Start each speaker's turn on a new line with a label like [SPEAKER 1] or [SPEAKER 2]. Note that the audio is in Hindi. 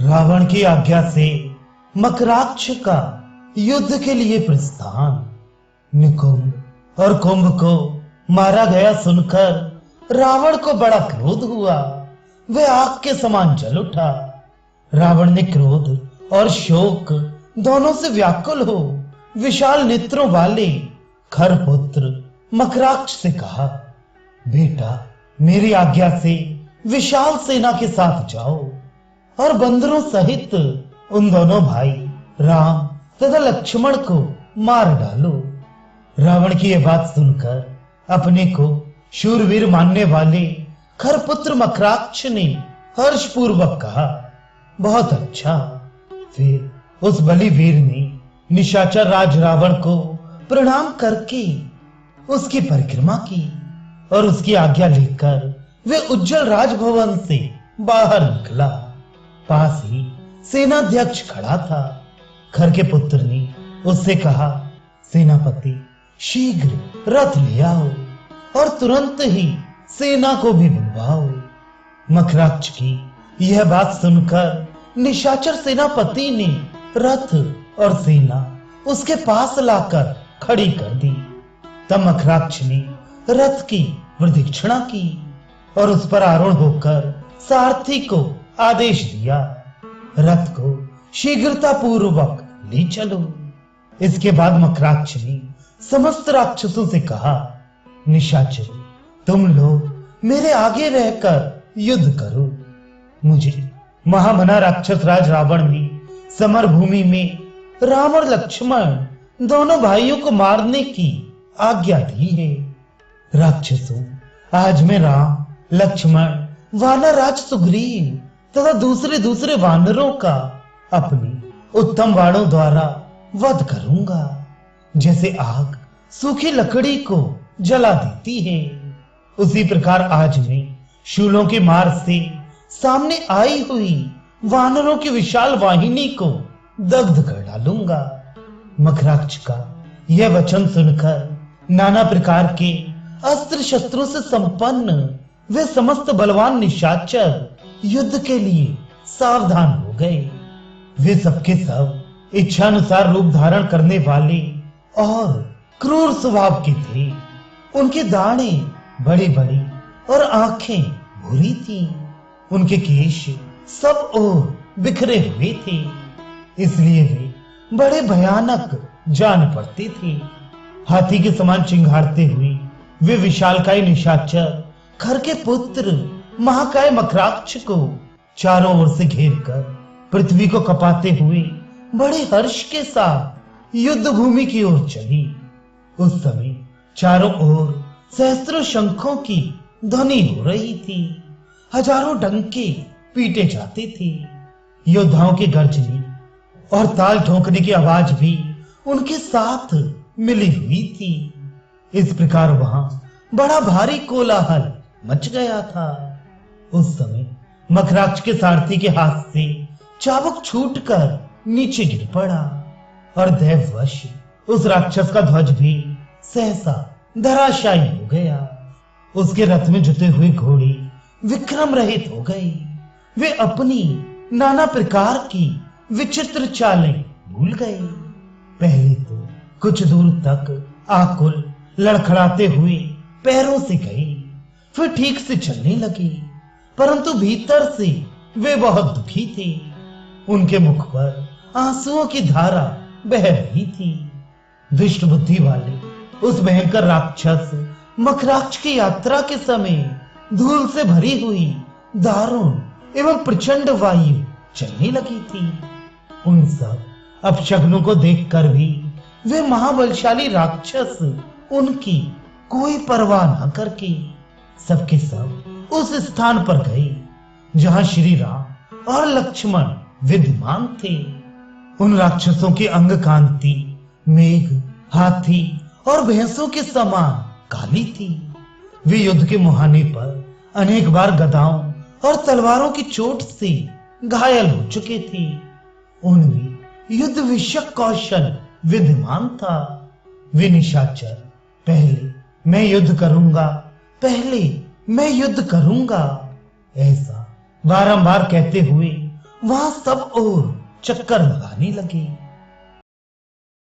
[SPEAKER 1] रावण की आज्ञा से मकराक्ष का युद्ध के लिए प्रस्थान। निकुंभ और कुंभ को मारा गया सुनकर रावण को बड़ा क्रोध हुआ। वह आग के समान जल उठा। रावण ने क्रोध और शोक दोनों से व्याकुल हो विशाल नेत्रों वाले खरपुत्र मकराक्ष से कहा, बेटा, मेरी आज्ञा से विशाल सेना के साथ जाओ और बंदरों सहित उन दोनों भाई राम तथा लक्ष्मण को मार डालो। रावण की यह बात सुनकर अपने को शूरवीर मानने वाले खरपुत्र मकराक्ष ने हर्षपूर्वक कहा, बहुत अच्छा। फिर उस बलिवीर ने निशाचर राज रावण को प्रणाम करके उसकी परिक्रमा की और उसकी आज्ञा लेकर वे उज्जवल राजभवन से बाहर निकला। पास ही सेनाध्यक्ष खड़ा था। खर के पुत्र ने उससे कहा, सेनापति, शीघ्र रथ ले आओ और तुरंत ही सेना को भी बुलवाओ। मकराक्ष की यह बात सुनकर निशाचर सेनापति ने रथ और सेना उसके पास लाकर खड़ी कर दी। तब मकराक्ष ने रथ की प्रदक्षिणा की और उस पर आरूढ़ होकर सारथी को आदेश दिया, रथ को शीघ्रता पूर्वक ले चलो। इसके बाद मकराक्ष ने समस्त राक्षसों से कहा, निशाचर, तुम लोग मेरे आगे रहकर युद्ध करो। मुझे महामना राक्षस राज रावण ने समर भूमि में राम और लक्ष्मण दोनों भाइयों को मारने की आज्ञा दी है। राक्षसों, आज मैं राम, लक्ष्मण, वानर राज सुग्रीव तथा दूसरे वानरों का अपने उत्तम बाणों द्वारा वध करूंगा। जैसे आग सूखी लकड़ी को जला देती है, उसी प्रकार आज मैं शूलों की मार से सामने आई हुई वानरों की विशाल वाहिनी को दग्ध कर डालूंगा। मकराक्ष का यह वचन सुनकर नाना प्रकार के अस्त्र शस्त्रों से संपन्न वे समस्त बलवान निशाचर युद्ध के लिए सावधान हो गए। वे सबके सब इच्छानुसार रूप धारण करने वाले और क्रूर स्वभाव के थे। उनके दाढ़े बड़ी बड़ी और आंखें भूरी थी। उनके केश सब ओर बिखरे हुए थे, इसलिए वे बड़े भयानक जान पड़ते थे। हाथी के समान चिंघाड़ते हुए वे विशालकाय निशाचर खर के पुत्र महाकाय मकराक्ष को चारों ओर से घेरकर पृथ्वी को कपाते हुए बड़े हर्ष के साथ युद्ध भूमि की ओर चली। उस समय चारों ओर सहस्त्रों शंखों की ध्वनि हो रही थी। हजारों डंके पीटे जाते थे। योद्धाओं के गर्जने और ताल ठोकने की आवाज भी उनके साथ मिली हुई थी। इस प्रकार वहां बड़ा भारी कोलाहल मच गया था। उस समय मकराक्ष के सारथी के हाथ से चाबुक छूटकर नीचे गिर पड़ा और दैववश उस राक्षस का ध्वज भी सहसा धराशायी हो गया। उसके रथ में जुटे हुए घोड़े विक्रम रहित हो गए। वे अपनी नाना प्रकार की विचित्र चालें भूल गए। पहले तो कुछ दूर तक आकुल लड़खड़ाते हुए पैरों से गए, फिर ठीक से चलने लगे, परंतु भीतर से वे बहुत दुखी थे। उनके मुख पर आंसुओं की धारा बह रही थी। दुष्ट बुद्धि वाले उस भयंकर राक्षस मकराक्ष की यात्रा के समय धूल से भरी हुई दारुण एवं प्रचंड वायु चलने लगी थी। उन सब अपशगुनों को देखकर भी वे महाबलशाली राक्षस उनकी कोई परवाह न करके सबके सब उस स्थान पर गए जहां श्री राम और लक्ष्मण विद्यमान थे। उन राक्षसों की अंग कांति मेघ, हाथी और भैंसों के समान काली थी। वे युद्ध के मुहाने पर अनेक बार गदाओं और तलवारों की चोट से घायल हो चुके थे। उनमें युद्ध विषयक कौशल विद्यमान था। वे निशाचर पहले मैं युद्ध करूंगा, पहले मैं युद्ध करूंगा, ऐसा बारंबार कहते हुए वहां सब और चक्कर लगाने लगे।